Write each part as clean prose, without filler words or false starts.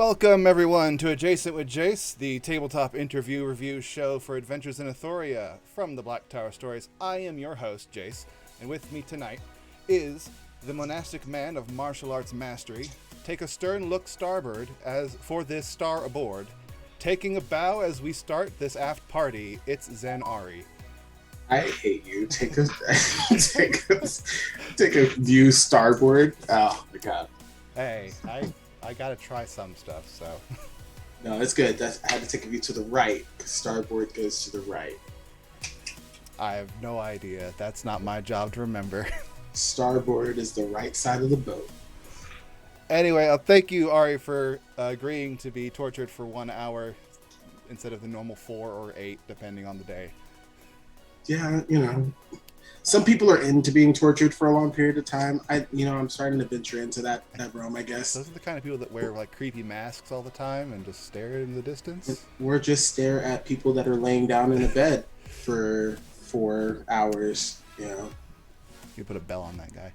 Welcome, everyone, to Adjacent with Jace, the tabletop interview review show for Adventures in Athoria from the Black Tower Stories. I am your host, Jace, and with me tonight is the monastic man of martial arts mastery. Take a stern look starboard as for this star aboard. Taking a bow as we start this aft party, it's Zen Ari. I hate you. Take a take a view starboard. Oh my god. Hey, I gotta try some stuff, so. No, it's good. I had to take a view to the right because starboard goes to the right. I have no idea. That's not my job to remember. Starboard is the right side of the boat. Anyway, thank you, Ari, for agreeing to be tortured for 1 hour instead of the normal 4 or 8, depending on the day. Yeah, some people are into being tortured for a long period of time. I'm starting to venture into that realm, I guess. Those are the kind of people that wear like creepy masks all the time and just stare into the distance. Or just stare at people that are laying down in a bed for 4 hours. You put a bell on that guy.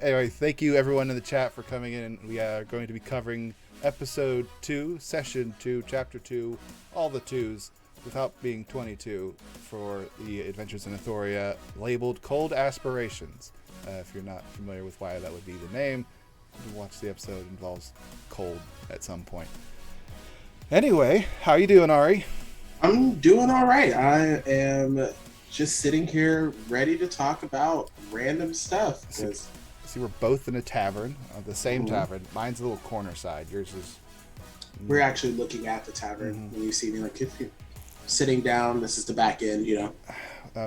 Anyway, thank you everyone in the chat for coming in. We are going to be covering episode 2, session 2, chapter 2, all the 2s, without being 22, for the Adventures in Athoria, labeled Cold Aspirations. If you're not familiar with why that would be the name, watch the episode. It involves cold at some point. Anyway, how you doing, Ari? I'm doing all right. I am just sitting here ready to talk about random stuff. See, we're both in a tavern, the same tavern. Mine's a little corner side. Yours is... We're actually looking at the tavern. When you see me, like, if you're sitting down, this is the back end,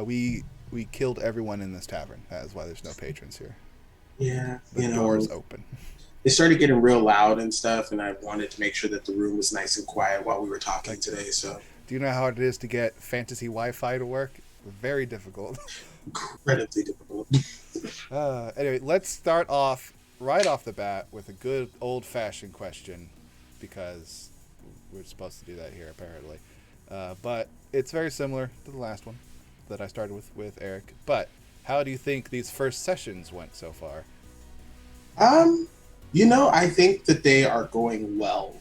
We killed everyone in this tavern. That is why there's no patrons here. Yeah. The door's open. It started getting real loud and stuff, and I wanted to make sure that the room was nice and quiet while we were talking today, so... Do you know how hard it is to get fantasy Wi-Fi to work? Very difficult. Incredibly difficult. Anyway, let's start off right off the bat with a good old-fashioned question, because we're supposed to do that here, apparently. But it's very similar to the last one that I started with Eric. But how do you think these first sessions went so far? I think that they are going well.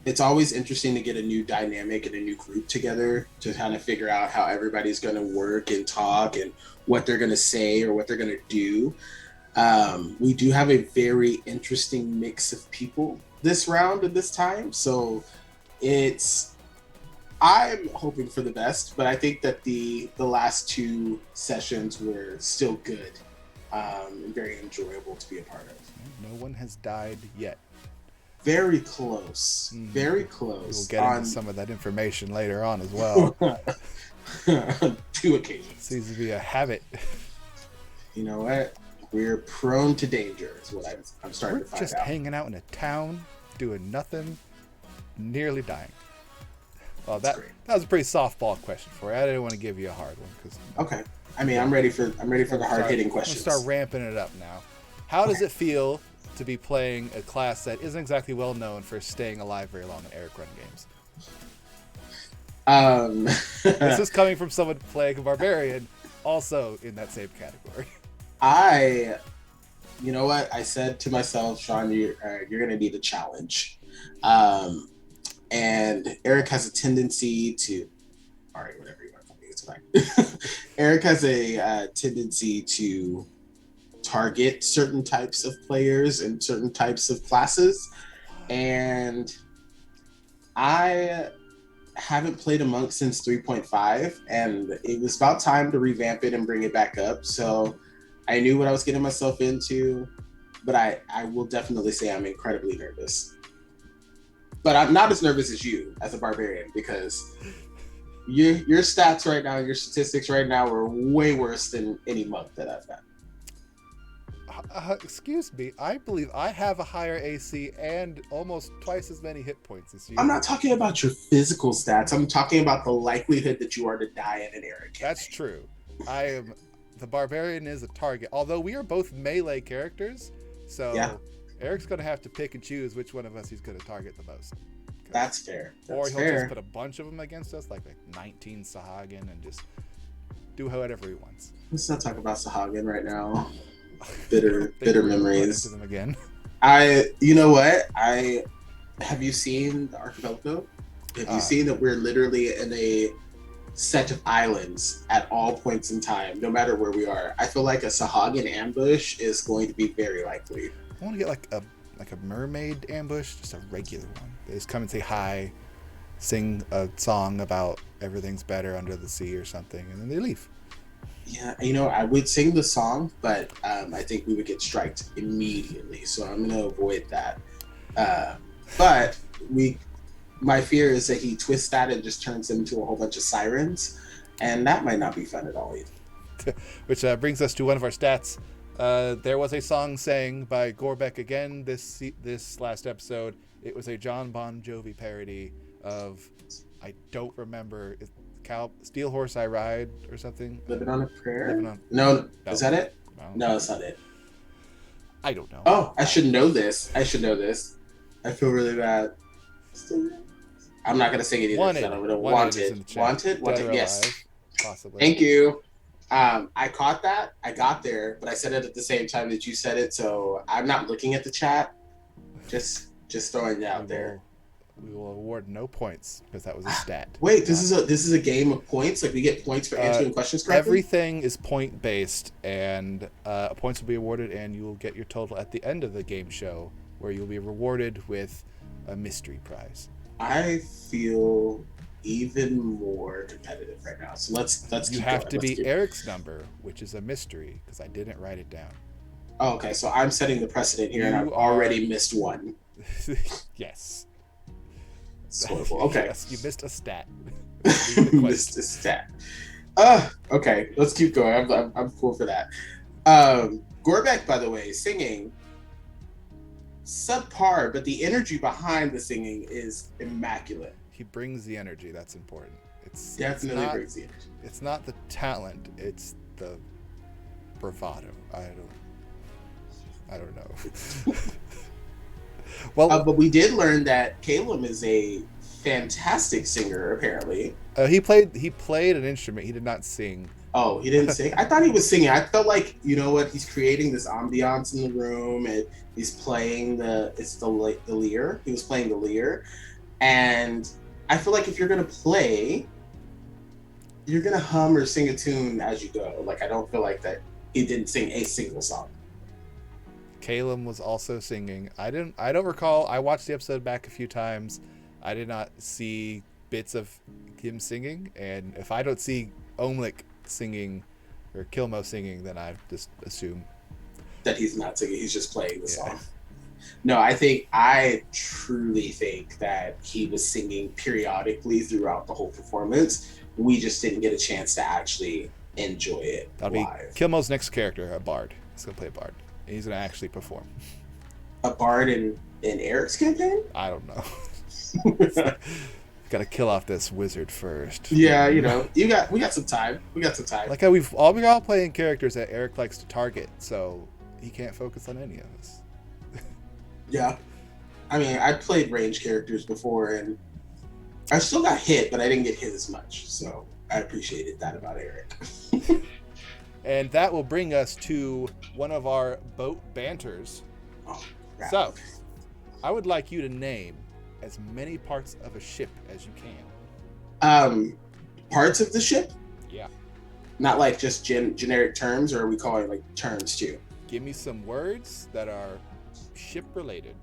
It's always interesting to get a new dynamic and a new group together to kind of figure out how everybody's going to work and talk and what they're going to say or what they're going to do. We do have a very interesting mix of people this round and this time. So I'm hoping for the best, but I think that the last 2 sessions were still good and very enjoyable to be a part of. No one has died yet. Very close. Very close. We'll get into some of that information later on as well. 2 occasions. Seems to be a habit. You know what? We're prone to danger is what I'm starting to find out. We're just hanging out in a town, doing nothing, nearly dying. Well, that was a pretty softball question for you. I didn't want to give you a hard one. Okay. I mean, I'm ready for the hard-hitting questions. I'm going to start ramping it up now. How does it feel to be playing a class that isn't exactly well known for staying alive very long in Eric Run games? This is coming from someone playing a barbarian, also in that same category. You know what? I said to myself, Sean, you're going to need a challenge. And Eric has a tendency to... All right, whatever you want to call me, it's fine. Eric has a tendency to target certain types of players and certain types of classes. And I haven't played a monk since 3.5, and it was about time to revamp it and bring it back up. So I knew what I was getting myself into, but I will definitely say I'm incredibly nervous. But I'm not as nervous as you as a barbarian, because your stats right now, your statistics right now are way worse than any monk that I've had. Excuse me, I believe I have a higher AC and almost twice as many hit points as you. I'm not talking about your physical stats. I'm talking about the likelihood that you are to die in an Eric campaign. That's true. The barbarian is a target, although we are both melee characters, so yeah. Eric's going to have to pick and choose which one of us he's going to target the most. That's fair. Or he'll just put a bunch of them against us, like 19 Sahagin, and just do whatever he wants. Let's not talk about Sahagin right now. Bitter memories. Into them again. You know what? Have you seen the Archipelago? Have you Uh, seen that we're literally in a set of islands at all points in time, no matter where we are? I feel like a Sahagan ambush is going to be very likely. I want to get like a mermaid ambush, just a regular one. They just come and say hi, sing a song about everything's better under the sea or something, and then they leave. Yeah, I would sing the song, but I think we would get striked immediately. So I'm going to avoid that. Uh, but my fear is that he twists that and just turns them into a whole bunch of sirens, and that might not be fun at all either. Which brings us to one of our stats. There was a song sang by Gorbeck again this last episode. It was a John Bon Jovi parody of, I don't remember, Steel Horse I Ride or something. Living on a Prayer? No. Is that it? No, that's not it. I don't know. Oh, I should know this. I feel really bad. I'm not gonna sing it either. Wanted. Yes. Possibly. Thank you. I caught that. I got there, but I said it at the same time that you said it, so I'm not looking at the chat. Just throwing it out there. We will award no points because that was a stat. Wait, this is a game of points. Like we get points for answering questions correctly. Everything is point based, and points will be awarded, and you will get your total at the end of the game show, where you'll be rewarded with a mystery prize. I feel even more competitive right now. So let's you have to be Eric's number, which is a mystery because I didn't write it down. Oh, okay, so I'm setting the precedent here, and I've already missed one. Yes. Horrible. Okay. Yes, you missed a stat. Missed a stat. Okay, let's keep going. I'm cool for that. Gorbeck, by the way, singing subpar, but the energy behind the singing is immaculate. He brings the energy. That's important. It's definitely brings the energy. It's not the talent. It's the bravado. I don't know. Well, but we did learn that Caleb is a fantastic singer. Apparently, he played an instrument. He did not sing. Oh, he didn't sing? I thought he was singing. I felt like, you know what, he's creating this ambiance in the room, and he's playing the lyre. He was playing the lyre. And I feel like if you're going to play, you're going to hum or sing a tune as you go. Like, I don't feel like that he didn't sing a single song. Caleb was also singing. I don't recall. I watched the episode back a few times. I did not see bits of him singing. And if I don't see Omlik singing or Kilmo singing, then I just assume that he's not singing. He's just playing the song. No, I truly think that he was singing periodically throughout the whole performance. We just didn't get a chance to actually enjoy it. That'll live. Be Kilmo's next character, a bard. He's gonna play a bard. And he's gonna actually perform. A bard in Eric's campaign? I don't know. Got to kill off this wizard first. Yeah, we got some time. Like how we're all playing characters that Eric likes to target, so he can't focus on any of us. Yeah, I mean, I played range characters before, and I still got hit, but I didn't get hit as much. So I appreciated that about Eric. And that will bring us to one of our boat banters. Oh, crap. So, I would like you to name as many parts of a ship as you can. Parts of the ship? Yeah. Not like just generic terms, or are we calling like terms too? Give me some words that are ship related.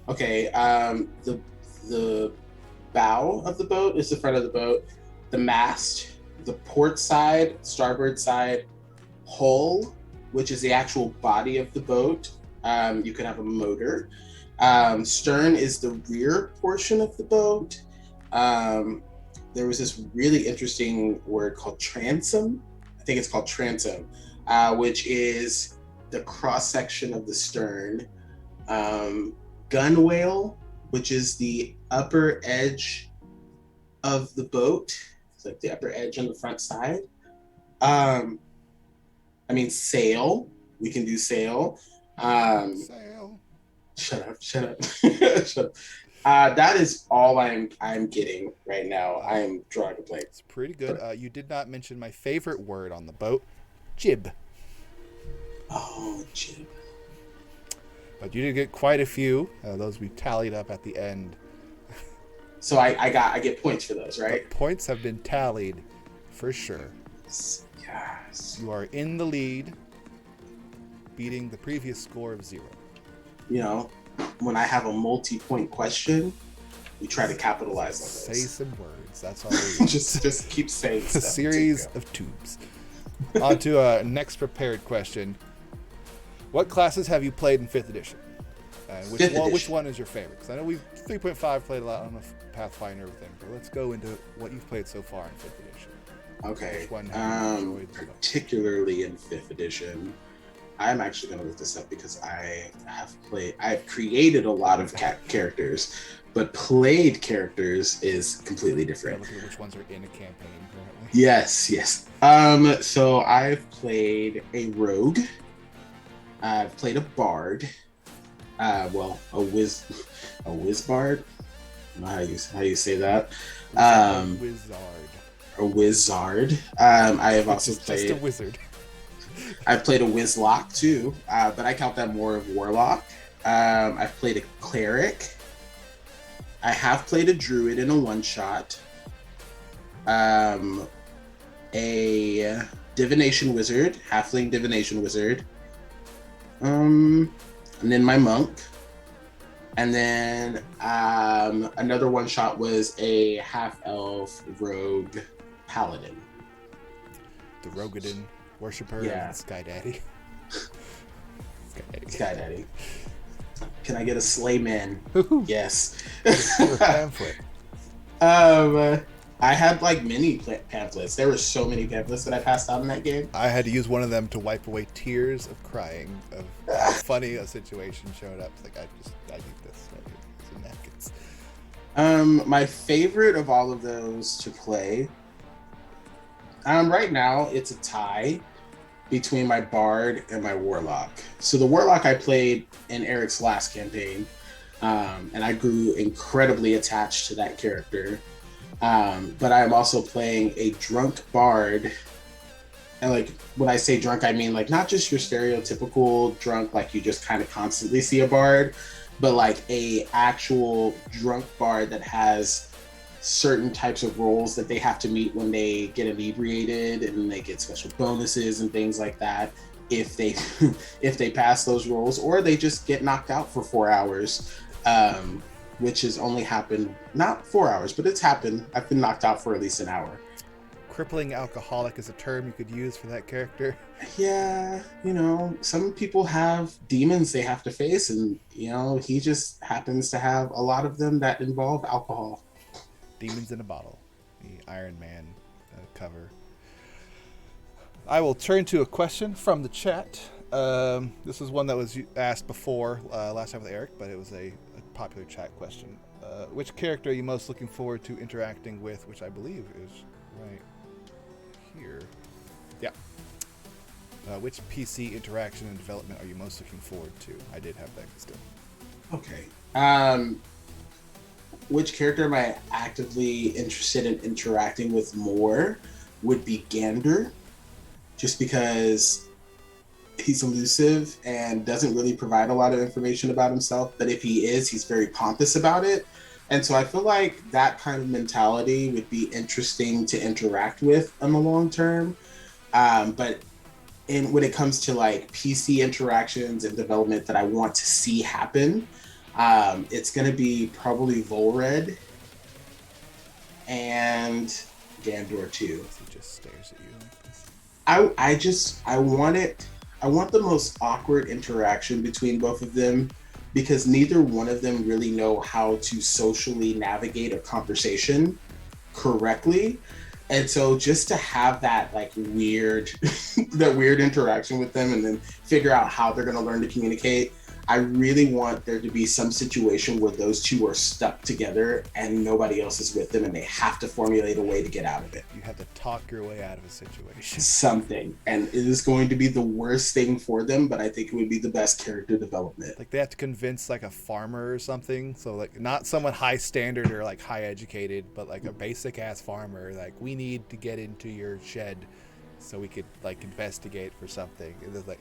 Okay. The bow of the boat is the front of the boat. The mast, the port side, starboard side, hull, which is the actual body of the boat. You could have a motor. Stern is the rear portion of the boat. There was this really interesting word called transom. I think it's called transom, which is the cross section of the stern. Gunwale, which is the upper edge of the boat. It's like the upper edge on the front side. Sail. We can do sail. Sail. Shut up. Shut up. That is all I'm getting right now. I am drawing a blank. It's pretty good. You did not mention my favorite word on the boat, jib. Oh, jib. But you did get quite a few. Those we tallied up at the end. So I get points for those, right? The points have been tallied for sure. Yes. You are in the lead, beating the previous score of 0. You know, when I have a multi-point question, we try to capitalize on Say this. some words. That's all we just keep saying a stuff. series of tubes. On to a next prepared question. What classes have you played in 5th edition? Which one is your favorite? Because I know we've 3.5 played a lot on the Pathfinder and everything, but let's go into what you've played so far in 5th edition. Okay. Which one have you enjoyed particularly in 5th edition, I'm actually going to look this up because I've created a lot of characters, but played characters is completely different. Look at which ones are in a campaign currently. Yes. So I've played a rogue. I've played a bard. A wizbard. I don't know how you say that. A wizard. A wizard. I have also played just a wizard. I've played a wizlock too, but I count that more of warlock. I've played a cleric. I have played a druid in a one-shot. A divination wizard, halfling divination wizard. And then my monk. And then another one-shot was a half-elf rogue paladin. The Rogadin worshiper, yeah. Sky Daddy. Sky Daddy. Can I get a slayman? Yes. Pamphlet. I had like many pamphlets. There were so many pamphlets that I passed out in that game. I had to use one of them to wipe away tears of crying of how funny a situation showed up. It's like I need this. I need some napkins. My favorite of all of those to play. Right now it's a tie between my bard and my warlock. So the warlock I played in Eric's last campaign, and I grew incredibly attached to that character. But I'm also playing a drunk bard. And like when I say drunk, I mean like not just your stereotypical drunk, like you just kind of constantly see a bard, but like a actual drunk bard that has certain types of roles that they have to meet when they get inebriated, and they get special bonuses and things like that if they if they pass those roles, or they just get knocked out for 4 hours. Which has only happened, not 4 hours, but it's happened. I've been knocked out for at least an hour. Crippling alcoholic is a term you could use for that character. Yeah, some people have demons they have to face, and, he just happens to have a lot of them that involve alcohol. Demons in a Bottle, the Iron Man cover. I will turn to a question from the chat. This is one that was asked before last time with Eric, but it was a popular chat question. Which character are you most looking forward to interacting with? Which I believe is right here. Yeah. Which PC interaction and development are you most looking forward to? I did have that still. Okay. Which character am I actively interested in interacting with more would be Gander, just because he's elusive and doesn't really provide a lot of information about himself, but if he is, he's very pompous about it. And so I feel like that kind of mentality would be interesting to interact with in the long term. But when it comes to like PC interactions and development that I want to see happen, it's going to be probably Volred and Gandor too. He just stares at you like this. I want the most awkward interaction between both of them, because neither one of them really know how to socially navigate a conversation correctly. And so just to have that like weird interaction with them and then figure out how they're going to learn to communicate, I really want there to be some situation where those two are stuck together and nobody else is with them, and they have to formulate a way to get out of it. You have to talk your way out of a situation. Something. And it is going to be the worst thing for them, but I think it would be the best character development. Like they have to convince like a farmer or something. So like not someone high standard or like high educated, but like a basic ass farmer. Like, we need to get into your shed so we could like investigate for something. And they're like,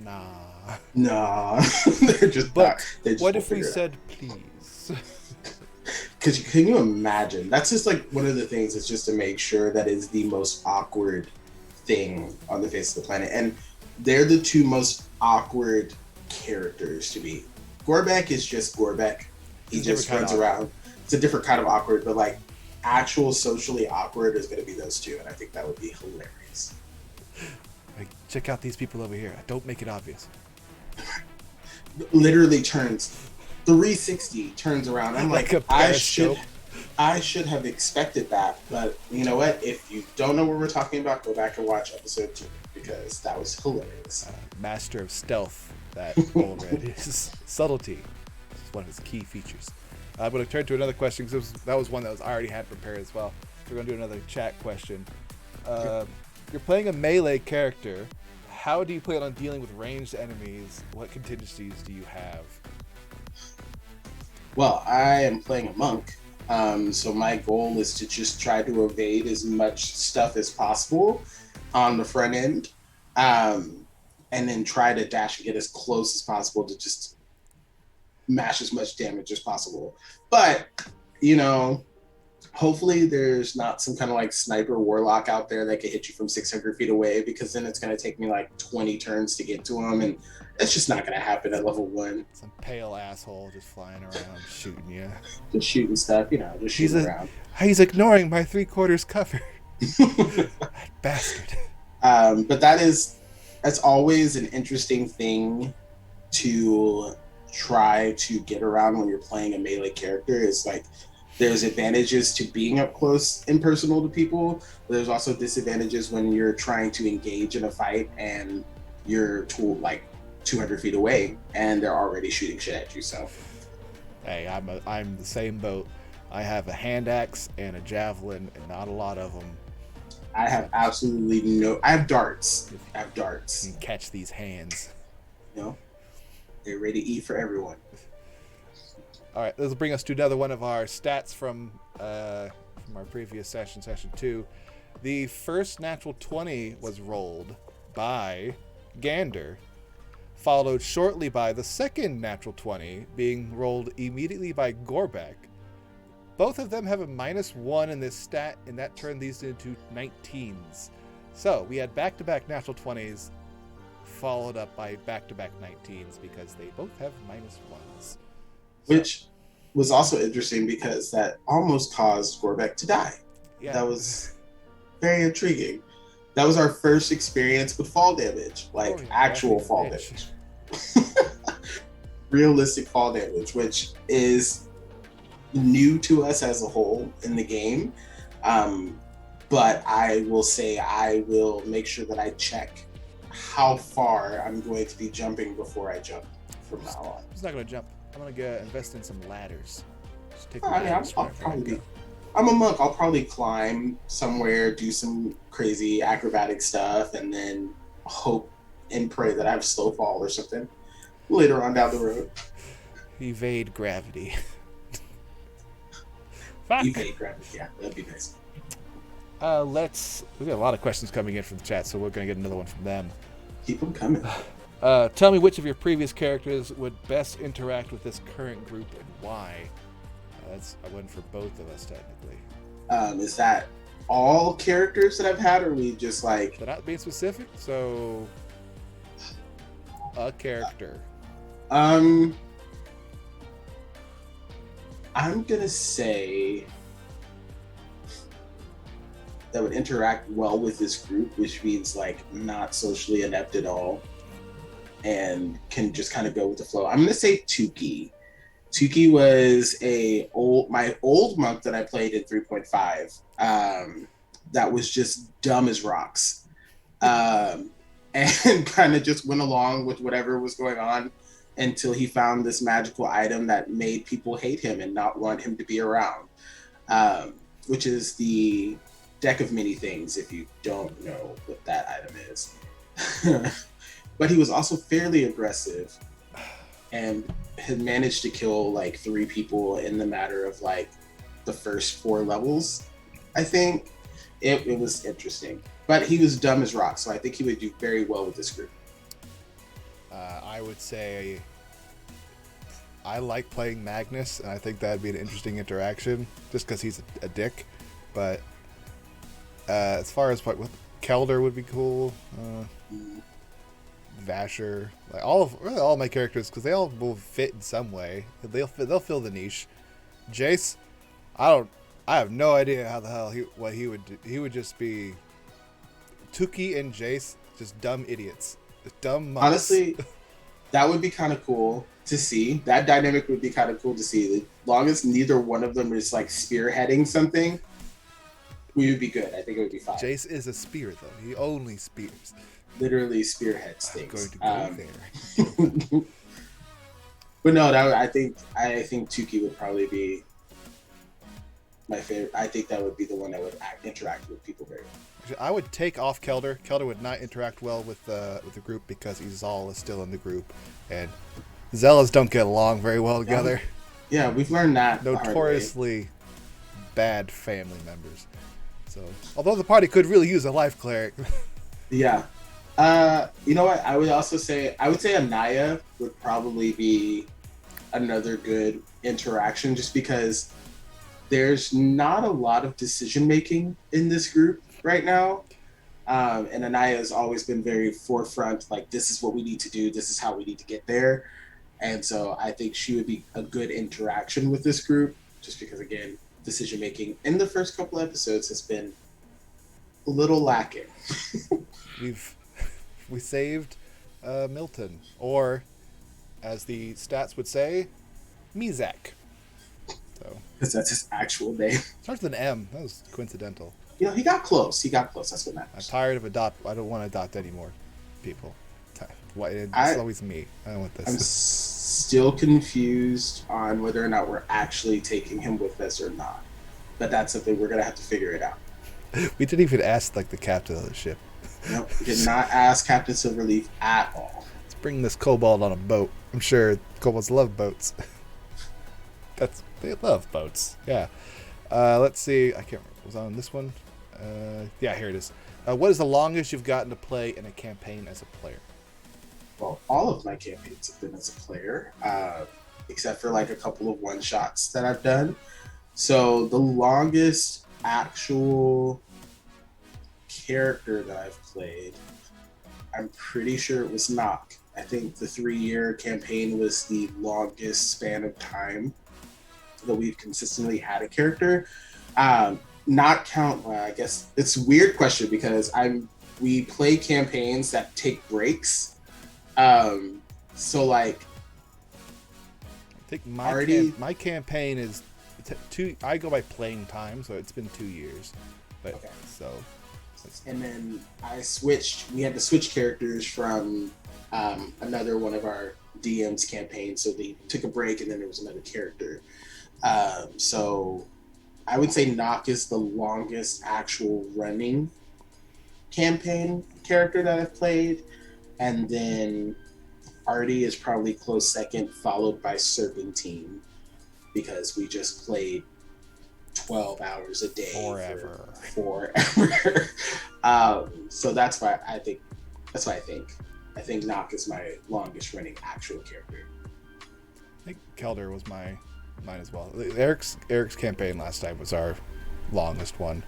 Nah. Nah, they're just But not. They just what won't if we figure it out. said please? Because can you imagine? That's just like one of the things. Is just to make sure that is the most awkward thing on the face of the planet, and they're the two most awkward characters to me. Gorbeck is just Gorbeck. He It's a different just kind of runs around. It's a different kind of awkward, but like actual socially awkward is going to be those two, and I think that would be hilarious. Like, check out these people over here. Don't make it obvious. Literally turns 360, turns around. I'm Like like, a periscope. I should have expected that, but you know what? If you don't know what we're talking about, go back and watch episode 2 because that was hilarious. Master of stealth, that Bullred is. Subtlety is one of his key features. I'm going to turn to another question because that was one that I already had prepared as well. So we're going to do another chat question. You're playing a melee character. How do you plan on dealing with ranged enemies? What contingencies do you have? Well, I am playing a monk, so my goal is to just try to evade as much stuff as possible on the front end, and then try to dash and get as close as possible to just mash as much damage as possible. But, you know, hopefully there's not some kind of like sniper warlock out there that can hit you from 600 feet away, because then it's going to take me like 20 turns to get to him, and it's just not going to happen at level 1. Some pale asshole just flying around shooting you. Just shooting stuff, you know, just shooting around. He's ignoring my 3/4 cover. That bastard. But that's always an interesting thing to try to get around when you're playing a melee character. Is like there's advantages to being up close and personal to people, but there's also disadvantages when you're trying to engage in a fight and you're like 200 feet away and they're already shooting shit at you. So hey, I'm the same boat. I have a hand axe and a javelin and not a lot of them. I have absolutely no. I have darts. You can catch these hands. You know, they're ready to eat for everyone. All right, this will bring us to another one of our stats from our previous session 2. The first natural 20 was rolled by Gander, followed shortly by the second natural 20 being rolled immediately by Gorbeck. Both of them have a -1 in this stat, and that turned these into 19s. So we had back-to-back natural 20s followed up by back-to-back 19s because they both have -1s. Which was also interesting because that almost caused Gorbeck to die. Yeah. That was very intriguing. That was our first experience with fall damage, like actual fall damage. Realistic fall damage, which is new to us as a whole in the game. But I will say I will make sure that I check how far I'm going to be jumping before I jump from now on. I'm just not going to jump. I'm going to invest in some ladders. Just take I'm a monk. I'll probably climb somewhere, do some crazy acrobatic stuff, and then hope and pray that I have slow fall or something later on down the road. Evade gravity. Evade gravity, yeah, that'd be nice. We got a lot of questions coming in from the chat, so we're going to get another one from them. Keep them coming. Tell me which of your previous characters would best interact with this current group and why. That's a win for both of us, technically. Is that all characters that I've had, or are we just like... They're not being specific, so... A character. I'm gonna say that would interact well with this group, which means like not socially inept at all and can just kind of go with the flow. I'm gonna say Tuki. Tuki was my old monk that I played in 3.5 that was just dumb as rocks and kind of just went along with whatever was going on until he found this magical item that made people hate him and not want him to be around, which is the deck of many things, if you don't know what that item is. But he was also fairly aggressive and had managed to kill like 3 people in the matter of like the first 4 levels. I think it was interesting, but he was dumb as rock, so I think he would do very well with this group. I would say I like playing Magnus, and I think that'd be an interesting interaction, just because he's a dick. But as far as what Kelder would be cool, Vasher, like really all my characters, because they all will fit in some way. They'll fill the niche. Jace, I have no idea how the hell what he would do. He would just be Tuki and Jace, just dumb idiots, just dumb monks. Honestly, that would be kind of cool to see. That dynamic would be kind of cool to see. As long as neither one of them is like spearheading something, we would be good. I think it would be fine. Jace is a spear, though. He only spears. Literally spearheads things. I'm going to go there. But no, I think Tuki would probably be my favorite. I think that would be the one that would interact with people very well. I would take off Kelder. Kelder would not interact well with the group because Izal is still in the group, and Zealous don't get along very well together. Yeah, we've learned that. Notoriously bad family members. So, although the party could really use a life cleric. Yeah. You know what? I would say Anaya would probably be another good interaction, just because there's not a lot of decision making in this group right now. And Anaya has always been very forefront, like, this is what we need to do, this is how we need to get there. And so I think she would be a good interaction with this group, just because, again, decision making in the first couple episodes has been a little lacking. We saved Milton, or as the stats would say, Mizak. So because that's his actual name. Starts with an M. That was coincidental. You know, he got close. That's what matters. I'm tired of I don't want to adopt anymore people. It's always me. I don't want this. I'm still confused on whether or not we're actually taking him with us or not. But that's something we're going to have to figure it out. We didn't even ask the captain of the ship. No, we did not ask Captain Silverleaf at all. Let's bring this kobold on a boat. I'm sure kobolds love boats. They love boats. Yeah. Let's see. I can't remember. Was I on this one? Yeah, here it is. What is the longest you've gotten to play in a campaign as a player? Well, all of my campaigns have been as a player, except for like a couple of one-shots that I've done. So the longest actual character that I've played, I'm pretty sure it was Nock. I think the 3-year campaign was the longest span of time that we've consistently had a character. Not count, well, I guess it's a weird question because we play campaigns that take breaks. So like, I think my campaign is I go by playing time, so it's been 2 years. But okay. So. And then we had to switch characters from another one of our DM's campaigns. So they took a break and then there was another character. So I would say Nock is the longest actual running campaign character that I've played. And then Artie is probably close second, followed by Serpentine, because we just played 12 hours a day forever. So that's why I think Nock is my longest running actual character. I think Kelder was mine as well. Eric's campaign last time was our longest one.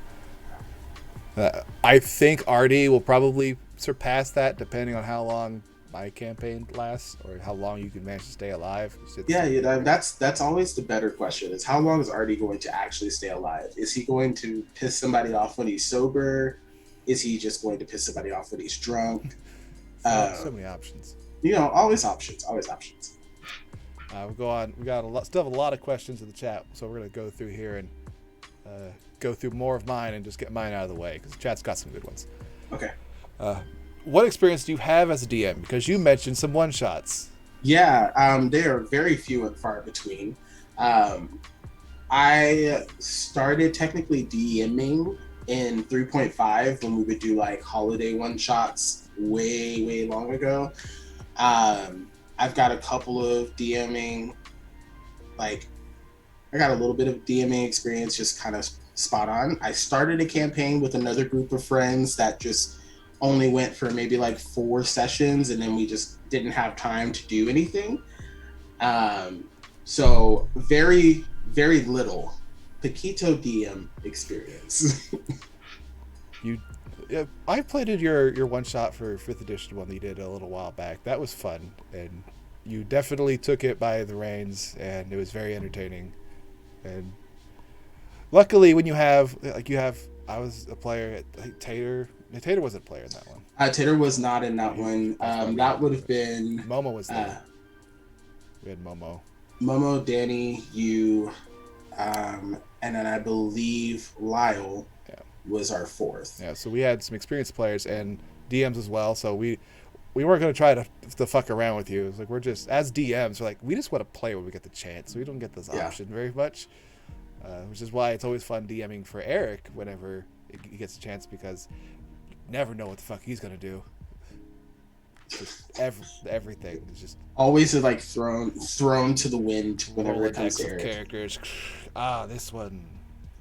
I think Artie will probably surpass that, depending on how long my campaign lasts or how long you can manage to stay alive. That's always the better question, is how long is Artie going to actually stay alive? Is he going to piss somebody off when he's sober? Is he just going to piss somebody off when he's drunk? So many options. Always options. We'll go on. We still have a lot of questions in the chat, so we're going to go through here and go through more of mine and just get mine out of the way, because the chat's got some good ones. Okay. What experience do you have as a DM? Because you mentioned some one-shots. Yeah, they are very few and far between. I started technically DMing in 3.5 when we would do like holiday one-shots way long ago. I've got a couple of DMing, I got a little bit of DMing experience, just kind of spot on. I started a campaign with another group of friends that just only went for maybe like 4 sessions, and then we just didn't have time to do anything. So very, very little Paquito DM experience. I played your one shot for 5th edition one that you did a little while back. That was fun, and you definitely took it by the reins, and it was very entertaining. And luckily, when I was a player at Tater. Tater wasn't a player in that one. Tater was not in that one. That would have been Momo was there. We had Momo, Danny, you, and then I believe Lyle was our 4th. Yeah, so we had some experienced players and DMs as well. So we weren't going to try to fuck around with you. It's like we're just, as DMs, we're like, we just want to play when we get the chance. We don't get this option very much, which is why it's always fun DMing for Eric whenever he gets a chance, because you never know what the fuck he's going to do. Just everything is just always like thrown to the wind whenever it comes to Eric. Characters. This one,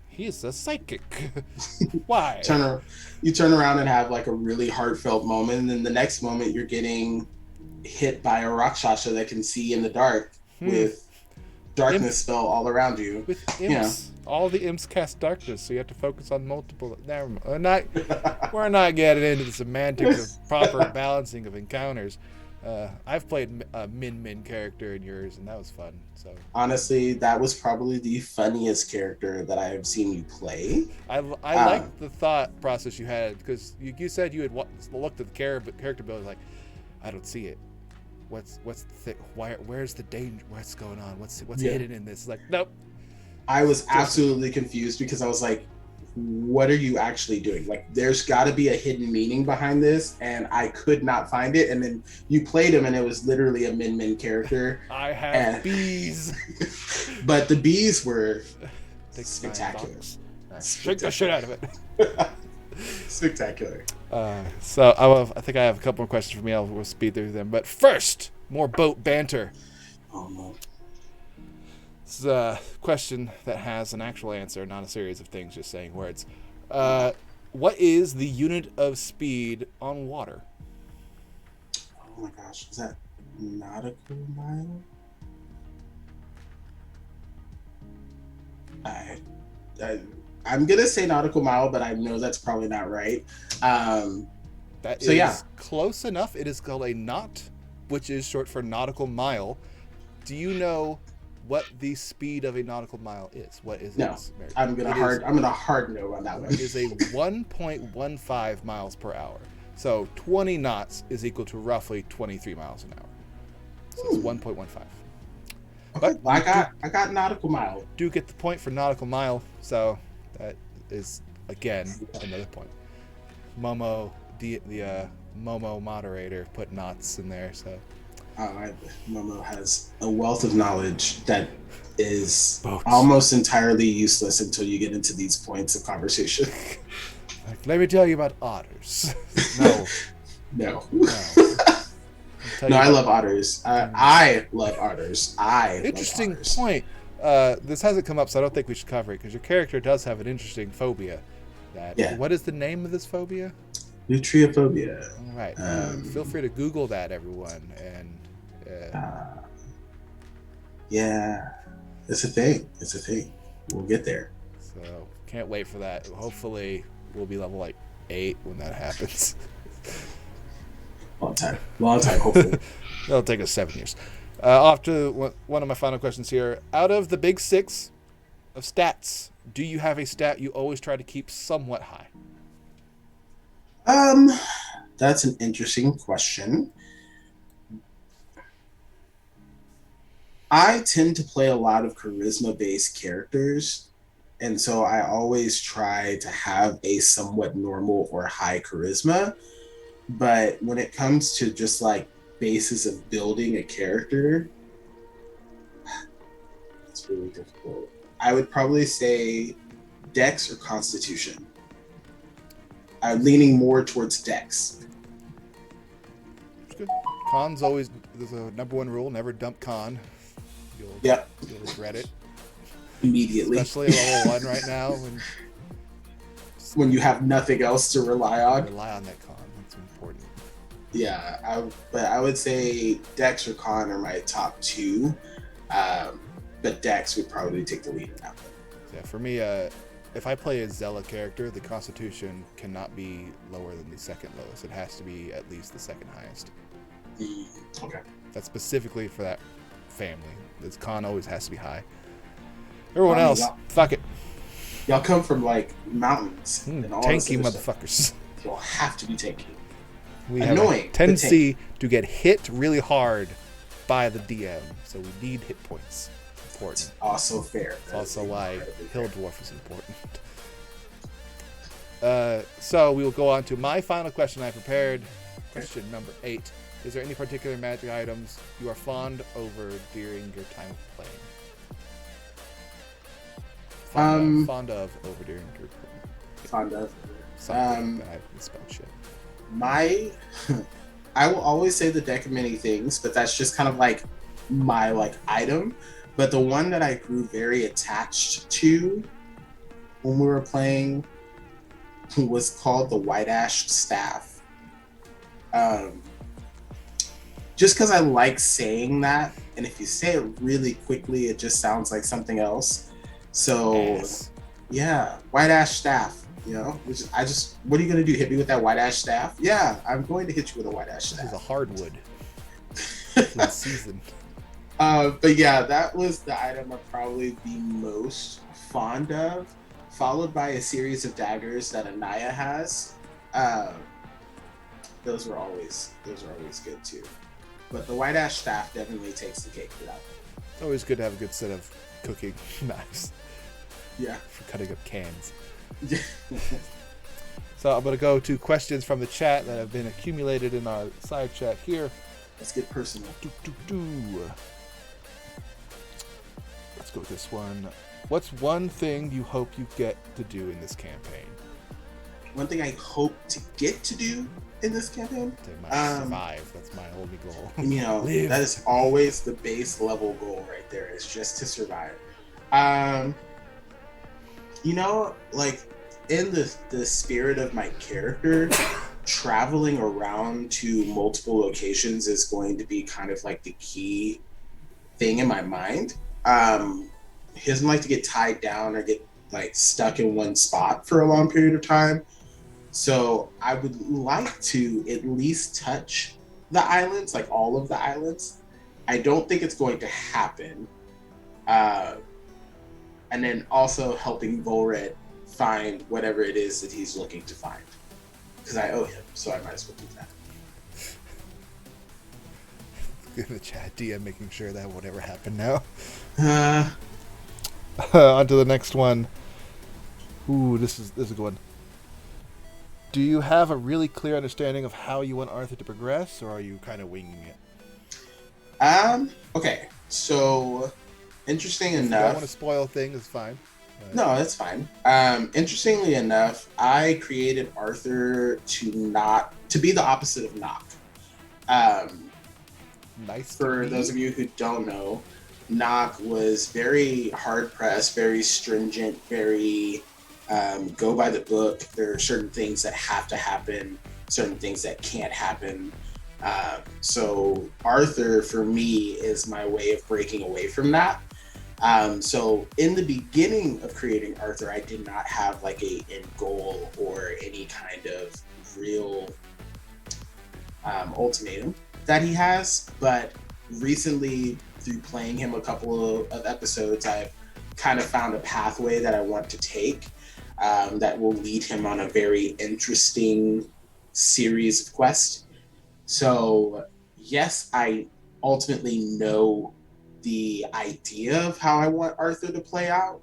he's a psychic. Why? You turn around and have like a really heartfelt moment, and then the next moment you're getting hit by a Rakshasa that can see in the dark with darkness spell all around you. With imps, all the imps cast darkness, so you have to focus on multiple. We're not getting into the semantics of proper balancing of encounters. I've played a min character in yours, and that was fun. So honestly, that was probably the funniest character that I have seen you play. I liked the thought process you had, because you said you had looked at the character build like, I don't see it. What's where's the danger? What's going on? What's hidden in this? Like, nope. I was absolutely confused, because I was like, what are you actually doing? Like, there's got to be a hidden meaning behind this, and I could not find it. And then you played him, and it was literally a min character. I have bees. But the bees were spectacular. Shake the shit out of it. Spectacular. So I think I have a couple more questions for me. We'll speed through them. But first, more boat banter. Oh, no. This is a question that has an actual answer, not a series of things just saying words. What is the unit of speed on water? Oh my gosh, is that nautical mile? I'm gonna say nautical mile, but I know that's probably not right. That is close enough. It is called a knot, which is short for nautical mile. Do you know what the speed of a nautical mile is? What is it? I'm gonna hard no on that one. It is a 1.15 miles per hour. So 20 knots is equal to roughly 23 miles an hour. So it's 1.15. Okay, well, I got nautical mile. Do get the point for nautical mile, so that is again another point. Momo, the Momo moderator, put knots in there, so. Momo has a wealth of knowledge that is almost entirely useless until you get into these points of conversation. Like, let me tell you about otters. No. I love otters. I love otters. Interesting point. This hasn't come up, so I don't think we should cover it, because your character does have an interesting phobia. What is the name of this phobia? Nutriophobia. All right. Feel free to Google that, everyone. And it's a thing. We'll get there. So can't wait for that. Hopefully we'll be level like 8 when that happens. Long time, hopefully. It'll take us 7 years. Off to one of my final questions here. Out of the big 6 of stats, do you have a stat you always try to keep somewhat high? That's an interesting question. I tend to play a lot of charisma-based characters, and so I always try to have a somewhat normal or high charisma. But when it comes to just like basis of building a character, it's really difficult. I would probably say Dex or Constitution. I'm leaning more towards Dex. Good. Con's always, there's a number 1 rule: never dump Con. You'll regret it immediately. Especially level 1 right now, when you have nothing else to rely on. Rely on that Con. That's But I would say Dex or Con are my top two. But Dex would probably take the lead in that one. Yeah, for me, if I play a Zella character, the Constitution cannot be lower than the second lowest. It has to be at least the second highest. Okay. That's specifically for that family. This Con always has to be high. Everyone else, fuck it. Y'all come from like mountains and all tanky this motherfuckers. Stuff. You'll have to be tanky. We have a tendency to get hit really hard by the DM, so we need hit points. Important. It's also fair. It's also why Hill Dwarf is important. So we will go on to my final question I prepared. Question number 8. Is there any particular magic items you are fond over during your time of playing? Fond of over during your playing. Fond of. Something that I misspelled shit. I will always say the deck of many things, but that's just kind of like my like item. But the one that I grew very attached to when we were playing was called the White Ash Staff. Just because I like saying that, and if you say it really quickly, it just sounds like something else. So, yeah, White Ash Staff. You know, what are you gonna do? Hit me with that White Ash Staff? Yeah, I'm going to hit you with a White Ash Staff. This is a hardwood. It's season. But yeah, that was the item I'm probably the most fond of, followed by a series of daggers that Anaya has. Those were always good too. But the White Ash Staff definitely takes the cake for that. It's always good to have a good set of cooking knives. Yeah. For cutting up cans. So I'm going to go to questions from the chat that have been accumulated in our side chat here. Let's get personal. Let's go with this one. What's one thing you hope you get to do in this campaign? One thing I hope to get to do in this campaign? Survive. That's my only goal. You know, that is always the base level goal right there, is just to survive. You know, like in the spirit of my character, traveling around to multiple locations is going to be kind of like the key thing in my mind. He doesn't like to get tied down or get like stuck in one spot for a long period of time. So I would like to at least touch the islands, like all of the islands. I don't think it's going to happen. And then also helping Volred find whatever it is that he's looking to find. Because I owe him, so I might as well do that. The chat DM making sure that won't ever happen now. On to the next one. Ooh, this is a good one. Do you have a really clear understanding of how you want Arthur to progress, or are you kind of winging it? Okay, so interesting enough. If you don't want to spoil things, it's fine. No, that's fine. Interestingly enough, I created Arthur to be the opposite of Knock. Nice. For those of you who don't know, Knock was very hard pressed, very stringent, very go by the book. There are certain things that have to happen, certain things that can't happen. So Arthur, for me, is my way of breaking away from that. So in the beginning of creating Arthur, I did not have like a end goal or any kind of real ultimatum that he has. But recently, through playing him a couple of episodes, I've kind of found a pathway that I want to take that will lead him on a very interesting series of quests. So yes, I ultimately know the idea of how I want Arthur to play out.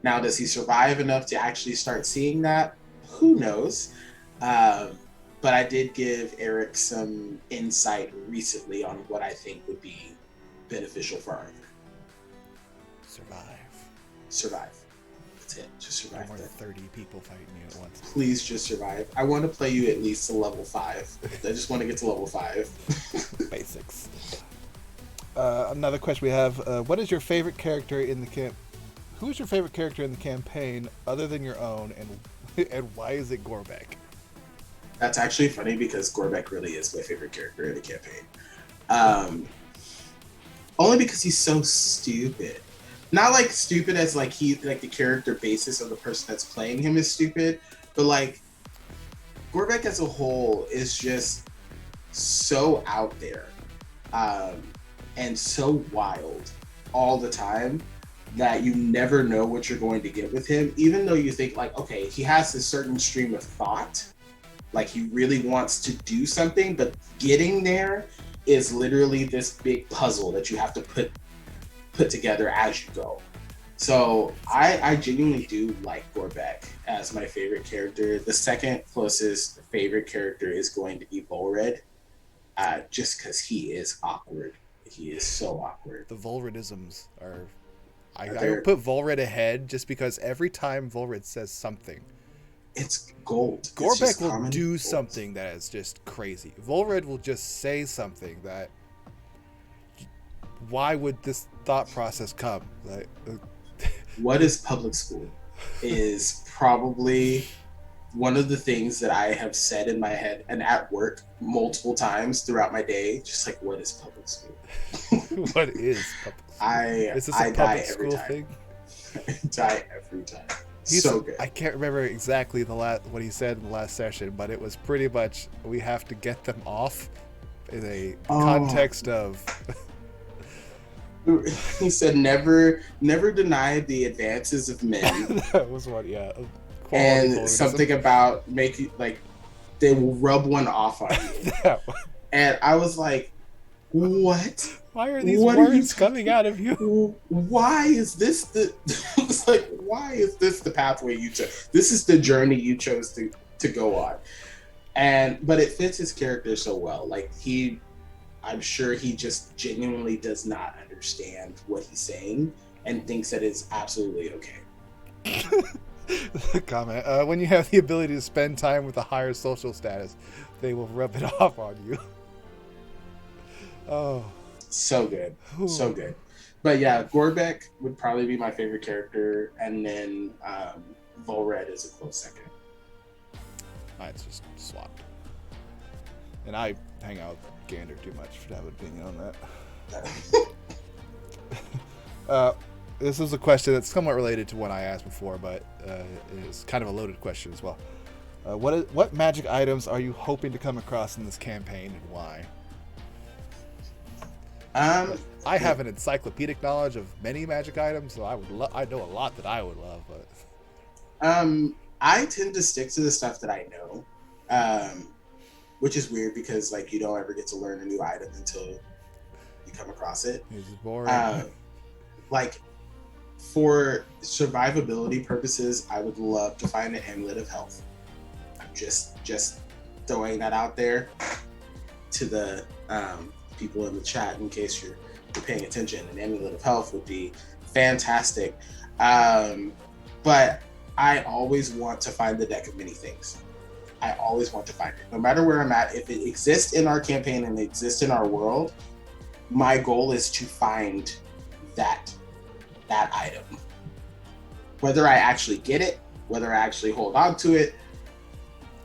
Now, does he survive enough to actually start seeing that? Who knows? But I did give Eric some insight recently on what I think would be beneficial for Arthur. Survive. That's it. Just survive. More than 30 people fighting you at once. Please just survive. I want to play you at least to level 5. I just want to get to level 5. Basics. Another question we have: what is your favorite character in the camp? Who is your favorite character in the campaign other than your own, and why is it Gorbek? That's actually funny because Gorbek really is my favorite character in the campaign. Only because he's so stupid. Not like stupid as like he like the character basis of the person that's playing him is stupid, but like Gorbek as a whole is just so out there and so wild all the time that you never know what you're going to get with him, even though you think like, okay, he has a certain stream of thought, like he really wants to do something, but getting there is literally this big puzzle that you have to put together as you go. So I genuinely do like Gorbek as my favorite character. The second closest favorite character is going to be Volred, just because he is awkward. He is so awkward. The Volredisms are... I would put Volred ahead just because every time Volred says something, it's gold. Gorbek will do something that is just crazy. Volred will just say something that... Why would this thought process come? Like, what is public school is probably one of the things that I have said in my head and at work multiple times throughout my day. Just like, what is public school? What is public school? Is this a public school thing? I die every time. So good. I can't remember exactly what he said in the last session, but it was pretty much we have to get them off in a context of... He said, "Never deny the advances of men." That was one, yeah. And something about making like they will rub one off on you. And I was like, "What? Why are these words coming out of you? Why is this the?" I was like, "Why is this the pathway you chose? This is the journey you chose to go on." But it fits his character so well. Like I'm sure he just genuinely does not understand what he's saying and thinks that it's absolutely okay. Comment. When you have the ability to spend time with a higher social status, they will rub it off on you. Oh. So good. Ooh. So good. But yeah, Gorbek would probably be my favorite character, and then Volred is a close second. Mine's just swapped. And I hang out with Gander too much to have an opinion on that. This is a question that's somewhat related to one I asked before, but it's kind of a loaded question as well. What magic items are you hoping to come across in this campaign, and why? I have an encyclopedic knowledge of many magic items, so I know a lot that I would love. But I tend to stick to the stuff that I know, which is weird because like you don't ever get to learn a new item until you come across it. It's boring. Like for survivability purposes, I would love to find an amulet of health. I'm just throwing that out there to the people in the chat in case you're paying attention. An amulet of health would be fantastic. But I always want to find the deck of many things. I always want to find it. No matter where I'm at, if it exists in our campaign and it exists in our world, my goal is to find that item. Whether I actually get it, whether I actually hold on to it,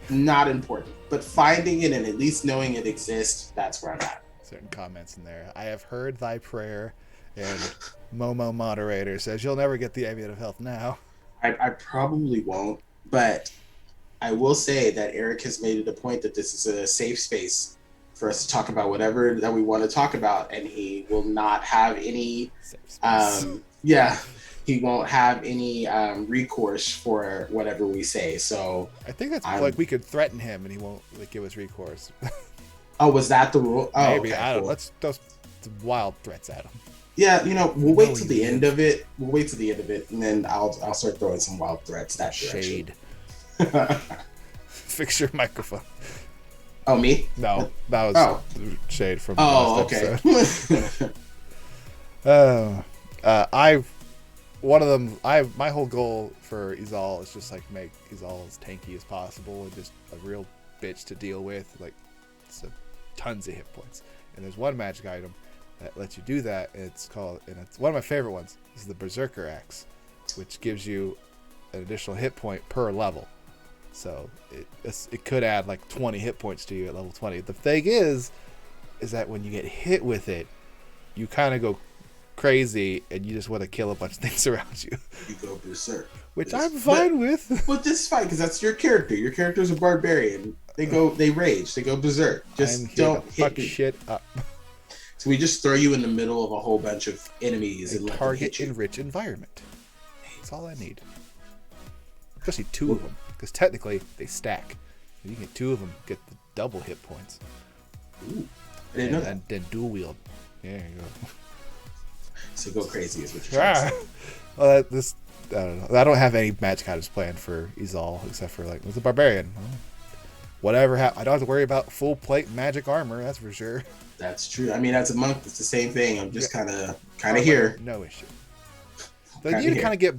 not important. But finding it and at least knowing it exists, that's where I'm at. Certain comments in there. I have heard thy prayer, and Momo moderator says you'll never get the amulet of health now. I probably won't, but I will say that Eric has made it a point that this is a safe space for us to talk about whatever that we want to talk about, and he will not have any he won't have any recourse for whatever we say. So I think that's like we could threaten him and he won't give us recourse. Oh, was that the rule? Oh, maybe. okay, I don't cool. Let's those wild threats at him. Yeah, we'll wait till the end of it. We'll wait till the end of it, and then I'll start throwing some wild threats that direction. Shade. Fix your microphone. Oh, me? No, that was shade from the last episode. My whole goal for Izal is just like make Izal as tanky as possible and just a real bitch to deal with, like tons of hit points. And there's one magic item that lets you do that, and it's one of my favorite ones. Is the Berserker Axe, which gives you an additional hit point per level. So it could add like 20 hit points to you at level 20. The thing is that when you get hit with it, you kind of go crazy and you just want to kill a bunch of things around you. You go berserk. Which I'm fine with. But this is fine because that's your character. Your character's a barbarian. They rage. They go berserk. Just don't hit me. Shit up. So we just throw you in the middle of a whole bunch of enemies and let them hit you. Target-enriched environment. That's all I need. Especially 2 of them, because technically they stack. If you get 2 of them, get the double hit points. Ooh, I didn't know that. And then dual wield. There you go. So go crazy is what you're trying to say. Well, I don't know. I don't have any magic items planned for Izal except for like with a barbarian. Well, whatever happens, I don't have to worry about full plate magic armor. That's for sure. That's true. I mean, as a monk, it's the same thing. I'm just kind of here. No issue. But you kind of get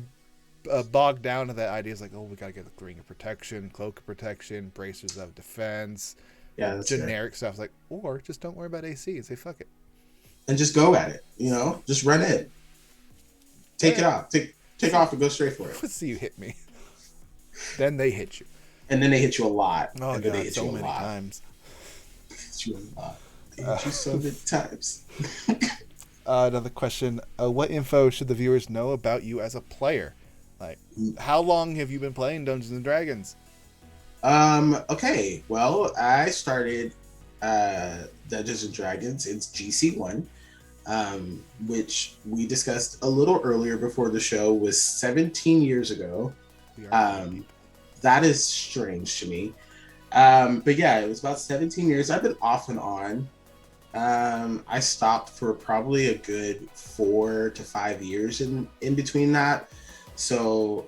bogged down to that idea. It's like, oh, we gotta get the ring of protection, cloak of protection, bracers of defense. Yeah, that's generic stuff. Like, or just don't worry about AC and say fuck it. And just go at it. Just run in. Take it off. Take off and go straight for it. Let's see you hit me. Then they hit you. And then they hit you a lot. Oh, and God, they hit so you many lot. times. They hit you a lot. They hit you so many times. Another question. What info should the viewers know about you as a player? Like, how long have you been playing Dungeons and Dragons? Okay. Well, I started Dungeons and Dragons in GC1, which we discussed a little earlier before the show, was 17 years ago. That is strange to me. But yeah, it was about 17 years. I've been off and on. I stopped for probably a good 4 to 5 years in between that. So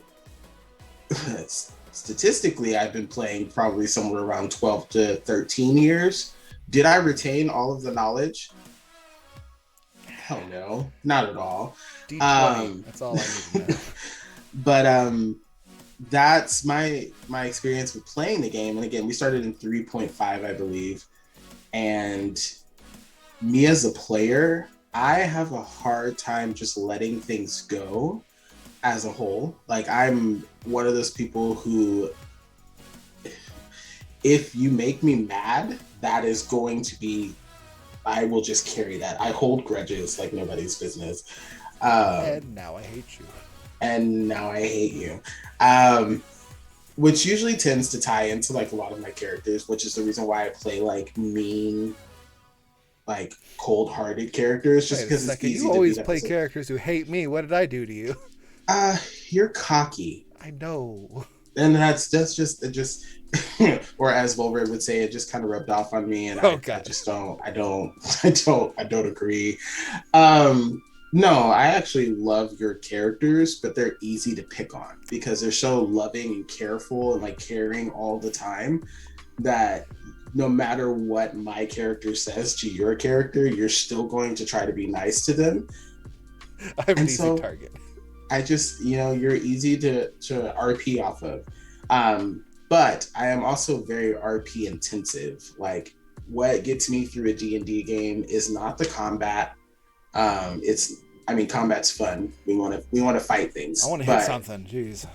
statistically, I've been playing probably somewhere around 12 to 13 years. Did I retain all of the knowledge? Hell no, not at all. D20, that's all I need to know. But that's my experience with playing the game. And again, we started in 3.5, I believe. And me as a player, I have a hard time just letting things go as a whole. Like, I'm one of those people who, if you make me mad, that is going to be, I will just carry that. I hold grudges like nobody's business. And now I hate you. And now I hate you. Which usually tends to tie into like a lot of my characters, which is the reason why I play like mean, like cold-hearted characters, just because it's easy. You always play characters who hate me. What did I do to you? You're cocky. I know. And that's just it just or as Volver would say, it just kind of rubbed off on me, and I just don't agree. No, I actually love your characters, but they're easy to pick on because they're so loving and careful and like caring all the time that no matter what my character says to your character, you're still going to try to be nice to them. I'm an easy target. I just, you're easy to RP off of. But I am also very RP intensive. Like, what gets me through a D&D game is not the combat. Combat's fun. We want to fight things. I want to hit something. Jeez.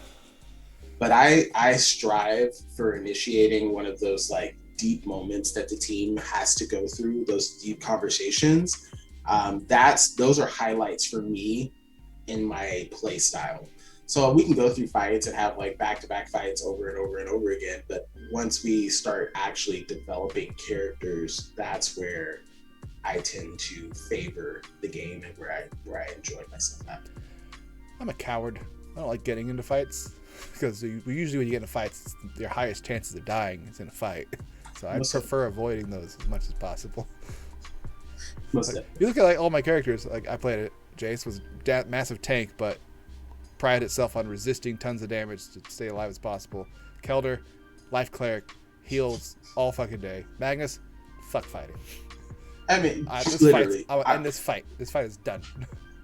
But I strive for initiating one of those like deep moments that the team has to go through, those deep conversations. Those are highlights for me in my play style. So we can go through fights and have like back-to-back fights over and over and over again. But once we start actually developing characters, that's where I tend to favor the game and where I enjoy myself at. I'm a coward. I don't like getting into fights because usually when you get into fights, your highest chances of dying is in a fight. So I prefer avoiding those as much as possible. Like, you look at like all my characters. Like I played it. Jace was massive tank, but prided itself on resisting tons of damage to stay alive as possible. Kelder, life cleric, heals all fucking day. Magnus, fuck fighting. I mean, I will end this fight. This fight is done.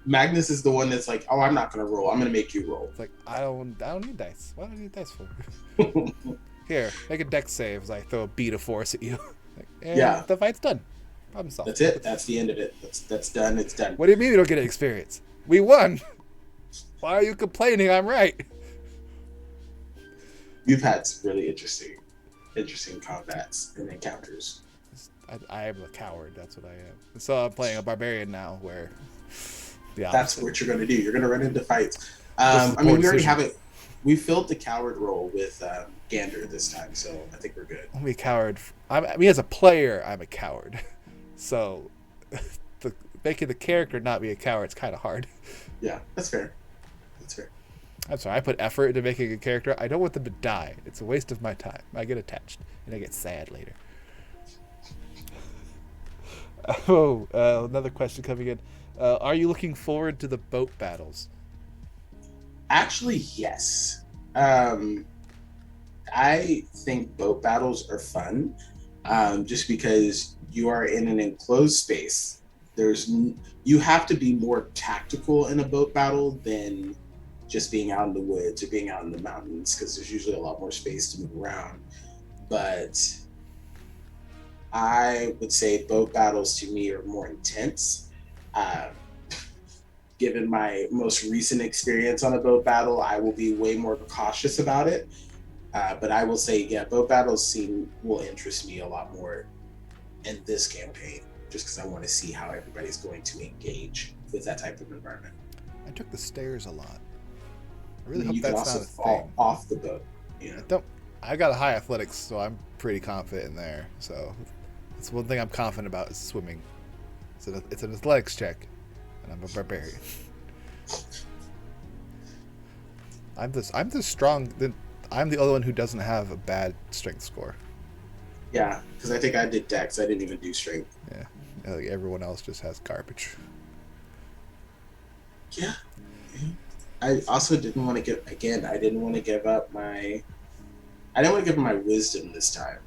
Magnus is the one that's like, oh, I'm not gonna roll. I'm gonna make you roll. It's like I don't need dice. What do I need dice for? Here, make a dex save as I throw a bead of force at you. Like, the fight's done. Problem solved. That's it. That's the end of it. That's done. It's done. What do you mean we don't get experience? We won. Why are you complaining? I'm right. You've had some really interesting combats and encounters. I am a coward. That's what I am. So I'm playing a barbarian now, where the That's opposite. what you're going to do. You're going to run into fights. This is a I poor mean, we already decision. have it. We filled the coward role with Gander this time, so I think we're good. I'm a coward. I mean, as a player, I'm a coward. So, making the character not be a coward is kind of hard. Yeah, that's fair. That's fair. I'm sorry. I put effort into making a character. I don't want them to die. It's a waste of my time. I get attached and I get sad later. Oh, another question coming in. Are you looking forward to the boat battles? Actually, yes. Um, I think boat battles are fun, just because you are in an enclosed space. You have to be more tactical in a boat battle than just being out in the woods or being out in the mountains, because there's usually a lot more space to move around. But I would say boat battles to me are more intense. Uh, Given my most recent experience on a boat battle, I will be way more cautious about it. But I will say, yeah, boat battles will interest me a lot more in this campaign, just because I want to see how everybody's going to engage with that type of environment. I took the stairs a lot. I really And hope you can that's also not a fall thing. off the boat. You I know, don't. I got a high athletics, so I'm pretty confident in there. So that's one thing I'm confident about is swimming. It's an athletics check, and I'm a barbarian. I'm the strong. I'm the only one who doesn't have a bad strength score. yeah, because I think I did Dex. I didn't even do strength. Yeah, like everyone else just has garbage. Yeah. I also didn't want to give again. I didn't want to give up my. I didn't want to give up my wisdom this time.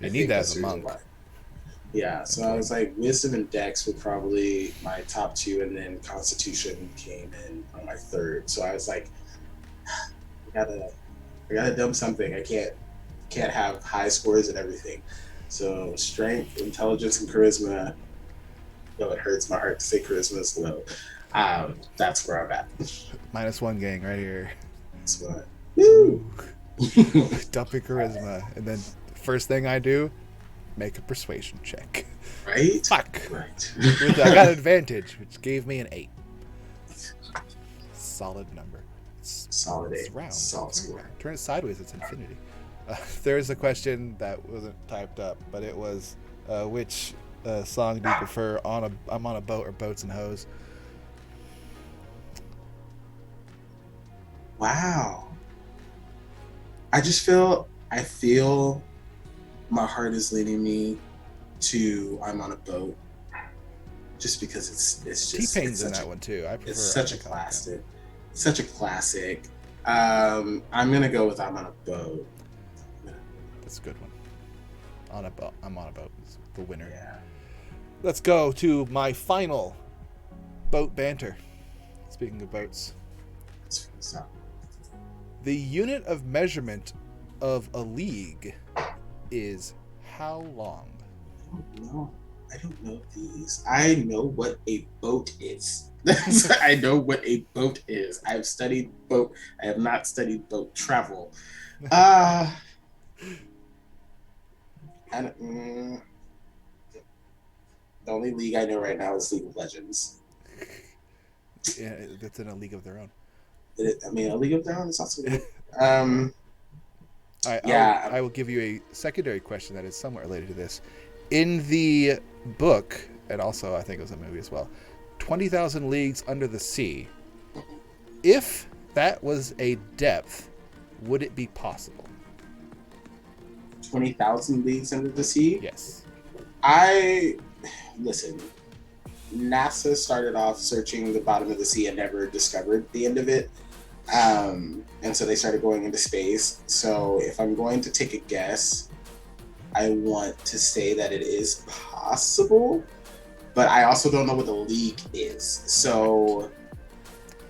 I You need think that that's as a the reason monk. why. Yeah, so I was like, wisdom and dex were probably my top two, and then constitution came in on my third. So I was like, I gotta dump something. Can't have high scores and everything. So strength, intelligence, and charisma. Though it hurts my heart to say charisma is low. That's where I'm at. -1 gang right here. That's what. Ooh, Woo! dumping charisma, and then first thing I do, make a persuasion check. Right? Fuck. Right. I got advantage, which gave me an 8. Solid number. Solid It's eight. round. Solid It's score. round. Turn it sideways, it's infinity. There's a question that wasn't typed up, but it was, which song do you prefer? I'm on a boat or boats and hoes? Wow. I feel my heart is leading me to I'm on a boat, just because T-Pain's in that one too. I prefer. it's such I a think I like that. classic. Such a classic. I'm gonna go with I'm on a boat. That's a good one. On a boat. I'm on a boat. It's the winner. Yeah. Let's go to my final boat banter. Speaking of boats, So, the unit of measurement of a league is how long? I don't know these. I know what a boat is. I know what a boat is. I've studied boat. I have not studied boat travel. Uh and the only league I know right now is League of Legends. Yeah, that's in a league of their own. I mean, a League of Their Own is also good. Um, All right, yeah, I will give you a secondary question that is somewhat related to this. In the book, and also I think it was a movie as well, 20,000 Leagues Under the Sea, if that was a depth, would it be possible? 20,000 leagues under the sea. Yes. Listen. NASA started off searching the bottom of the sea and never discovered the end of it. And so they started going into space. So if I'm going to take a guess, I want to say that it is possible, but I also don't know what the league is. So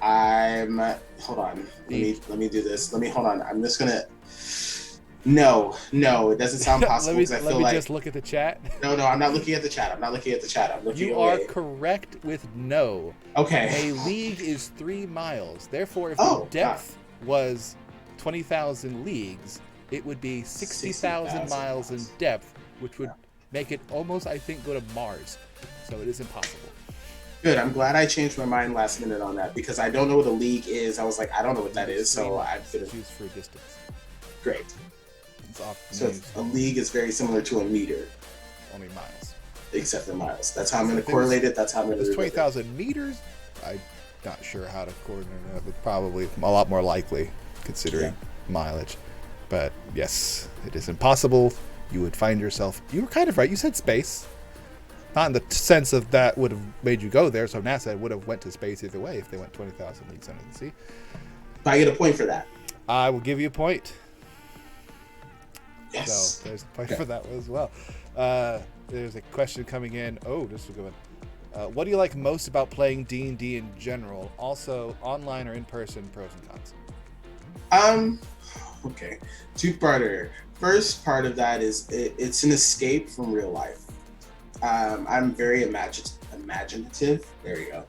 hold on. Let me do this. Hold on. I'm just gonna. No, it doesn't sound possible because I feel like. Just look at the chat. No, I'm not looking at the chat. I'm looking You away. are correct with no. Okay. A league is 3 miles. Therefore, if Oh, the depth was 20,000 leagues, it would be 60,000 miles in depth, which would make it almost, I think, go to Mars. So it is impossible. Good. I'm glad I changed my mind last minute on that because I don't know what a league is. I was like, I don't know what that is, so I could choose for distance. Great. It's often so a league is very similar to a meter. Only miles. Except for miles. That's how I'm going to correlate it. That's how I'm going to. There's 20,000 meters. I'm not sure how to coordinate that, but probably a lot more likely considering mileage. But yes, it is impossible. You would find yourself. You were kind of right. You said space. Not in the sense of that would have made you go there. So NASA would have went to space either way if they went 20,000 leagues under the sea. I get a point for that. I will give you a point. Yes. So there's a point for that as well. There's a question coming in. Oh, this is a good one. What do you like most about playing D&D in general? Also, online or in person, pros and cons? Okay. Two-parter. First part of that is it's an escape from real life. I'm very imaginative. There you go.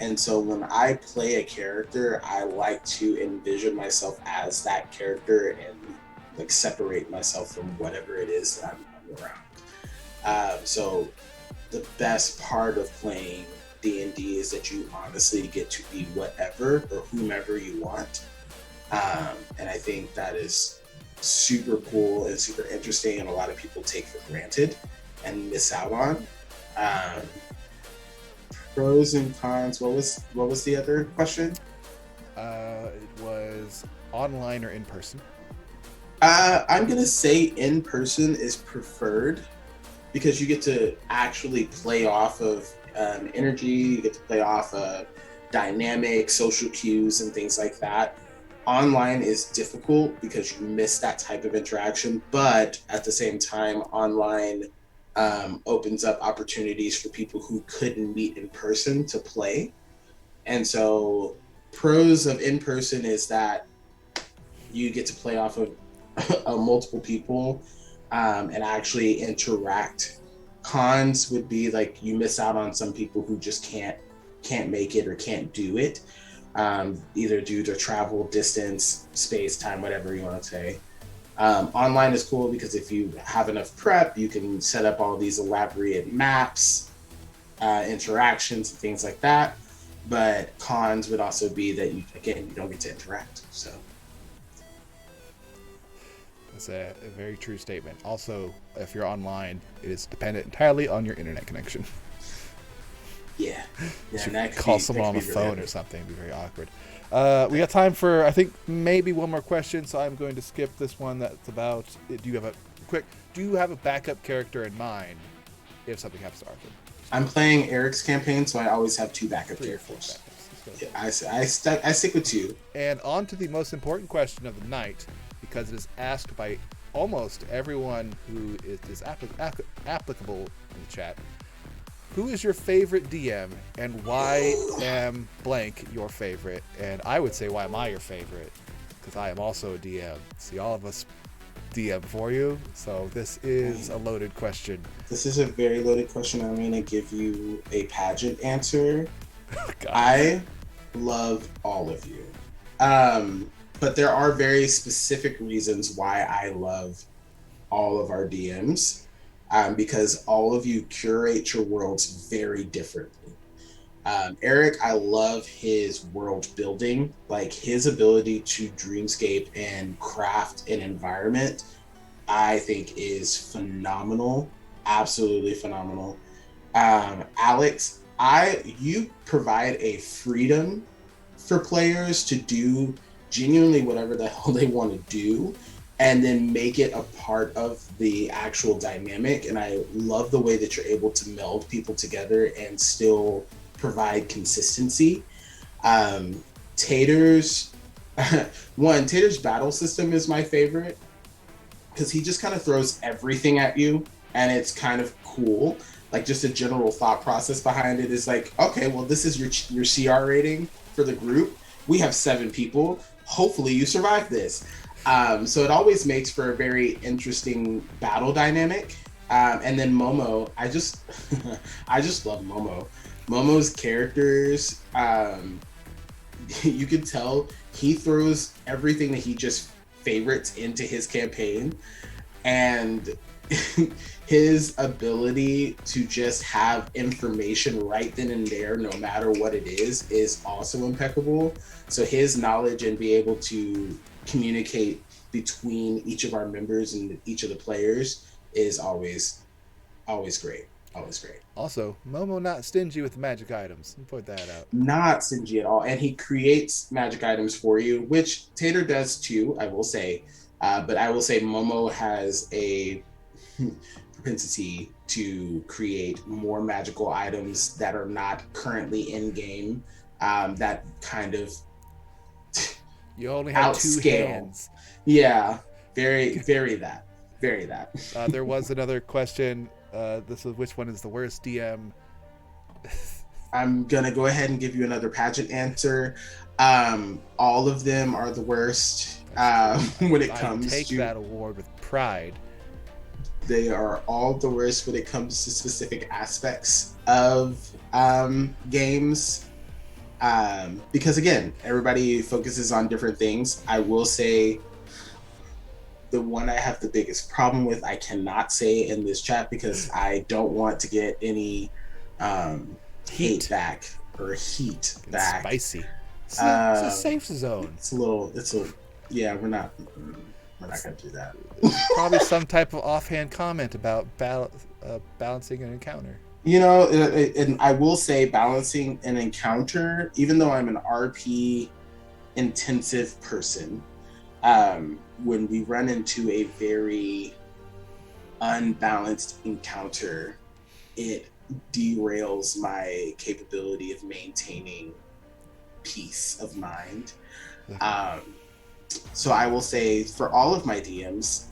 And so when I play a character, I like to envision myself as that character and like separate myself from whatever it is that I'm around. So the best part of playing D&D is that you honestly get to be whatever or whomever you want. And I think that is super cool and super interesting, and a lot of people take for granted and miss out on. Pros and cons. What was the other question? It was online or in person. I'm gonna say in person is preferred because you get to actually play off of energy. You get to play off of dynamic social cues and things like that. Online is difficult because you miss that type of interaction, but at the same time, online opens up opportunities for people who couldn't meet in person to play. And so pros of in-person is that you get to play off of multiple people and actually interact. Cons would be like you miss out on some people who just can't make it or can't do it, either due to travel, distance, space, time, whatever you want to say. Online is cool because if you have enough prep, you can set up all these elaborate maps, interactions, and things like that. But cons would also be that you don't get to interact. So that's a very true statement. Also, if you're online, it is dependent entirely on your internet connection. Yeah, and that call someone on the phone or something. It'd be very awkward. We got time for, I think, maybe one more question, so I'm going to skip this one. That's about, do you have a backup character in mind if something happens to Arthur? I'm playing Eric's campaign, so I always have two backup characters. Yeah, I stick with two. And on to the most important question of the night, because it is asked by almost everyone who is applicable in the chat. Who is your favorite DM, and why am blank your favorite? And I would say, why am I your favorite? Because I am also a DM. See, all of us DM for you. So this is a loaded question. This is a very loaded question. I'm going to give you a pageant answer. God. I love all of you. But there are very specific reasons why I love all of our DMs. Because all of you curate your worlds very differently. Eric, I love his world building, like his ability to dreamscape and craft an environment, I think is phenomenal, absolutely phenomenal. Alex, you provide a freedom for players to do genuinely whatever the hell they want to do, and then make it a part of the actual dynamic. And I love the way that you're able to meld people together and still provide consistency. Tater's battle system is my favorite because he just kind of throws everything at you, and it's kind of cool. Like, just a general thought process behind it is like, okay, well, this is your CR rating for the group. We have 7 people. Hopefully you survive this. So it always makes for a very interesting battle dynamic. And then Momo, I just love Momo. Momo's characters, you can tell he throws everything that he just favorites into his campaign, and his ability to just have information right then and there, no matter what it is also impeccable. So his knowledge and be able to communicate between each of our members and each of the players is always great. Always great. Also, Momo not stingy with magic items. Point that out. Not stingy at all. And he creates magic items for you, which Tater does too, I will say. But I will say Momo has a propensity to create more magical items that are not currently in game. That kind of you only have outscale. 2 hands. Yeah, very that. There was another question. This is which one is the worst DM? I'm gonna go ahead and give you another pageant answer. All of them are the worst. When it comes to take that award with pride. They are all the worst when it comes to specific aspects of games. Because again, everybody focuses on different things. I will say the one I have the biggest problem with, I cannot say in this chat because I don't want to get any hate back or heat back. Spicy. It's a safe zone. Yeah, we're not gonna do that. Probably some type of offhand comment about balancing an encounter. You know, and I will say balancing an encounter, even though I'm an RP intensive person, when we run into a very unbalanced encounter, it derails my capability of maintaining peace of mind. So I will say for all of my DMs,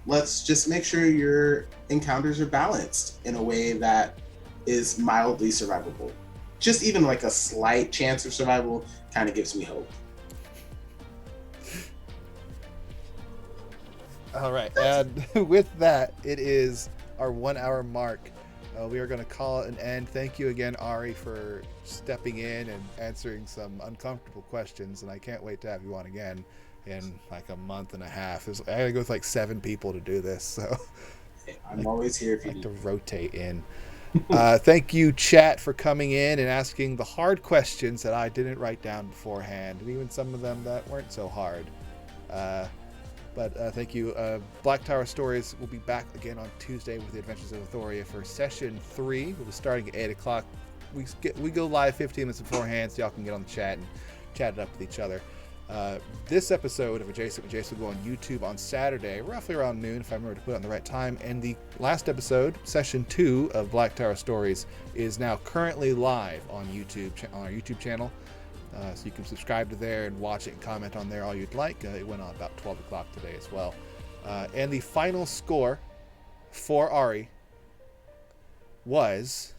let's make sure your encounters are balanced in a way that is mildly survivable. Just even like a slight chance of survival kind of gives me hope. All right, and with that, it is our 1 hour mark. We are going to call it an end. Thank you again, Ari, for stepping in and answering some uncomfortable questions, and I can't wait to have you on again in like a month and a half. I gotta go with like 7 people to do this, so I'm always here if you like to rotate in. Thank you, chat, for coming in and asking the hard questions that I didn't write down beforehand, and even some of them that weren't so hard. But thank you. Black Tower Stories will be back again on Tuesday with the Adventures of Athoria for session 3. We'll be starting at 8 o'clock. We go live 15 minutes beforehand, so y'all can get on the chat and chat it up with each other. This episode of Adjacent with Jace will go on YouTube on Saturday, roughly around noon, if I remember to put it on the right time. And the last episode, session 2 of Black Tower Stories, is now currently live on YouTube, on our YouTube channel. So you can subscribe to there and watch it and comment on there all you'd like. It went on about 12 o'clock today as well. And the final score for Ari was,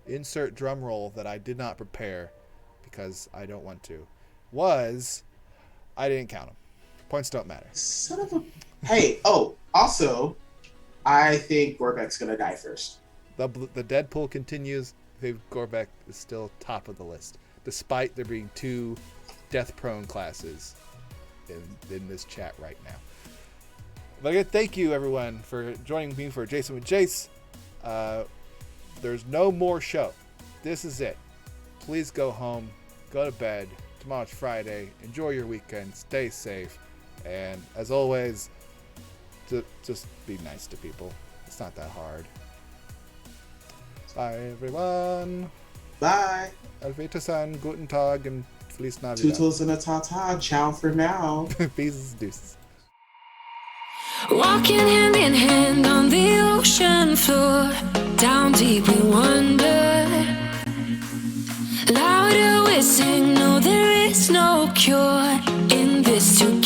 insert drum roll that I did not prepare because I don't want to, was, I didn't count them. Points don't matter. Son of a... Hey, also, I think Gorbek's going to die first. The Deadpool continues. Gorbek is still top of the list, despite there being 2 death-prone classes in this chat right now. But again, thank you, everyone, for joining me for Jason with Jace. There's no more show. This is it. Please go home. Go to bed. Tomorrow's Friday. Enjoy your weekend. Stay safe. And as always, just be nice to people. It's not that hard. Bye, everyone. Bye. Auf Wiedersehen, guten Tag, and Feliz Navidad. Tootles and a ta-ta. Ciao for now. Peace, deuces. Walking hand in hand on the ocean floor, down deep we wander. Louder we sing, no there is no cure in this too